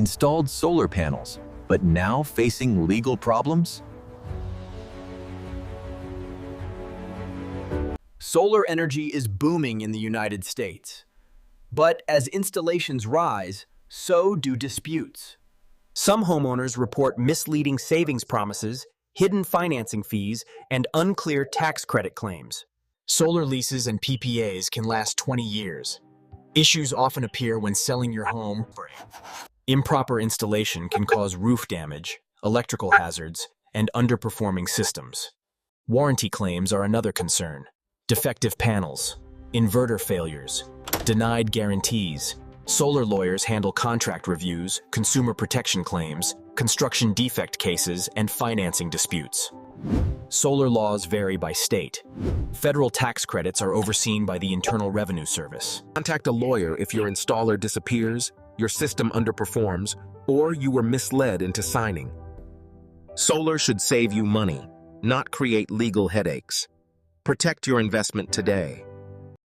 installed solar panels, but now facing legal problems? Solar energy is booming in the United States. But as installations rise, so do disputes. Some homeowners report misleading savings promises, hidden financing fees, and unclear tax credit claims. Solar leases and PPAs can last 20 years. Issues often appear when selling your home. Improper installation can cause roof damage, electrical hazards, and underperforming systems. Warranty claims are another concern. Defective panels, inverter failures, denied guarantees. Solar lawyers handle contract reviews, consumer protection claims, construction defect cases, and financing disputes. Solar laws vary by state. Federal tax credits are overseen by the Internal Revenue Service. Contact a lawyer if your installer disappears, your system underperforms, or you were misled into signing. Solar should save you money, not create legal headaches. Protect your investment today.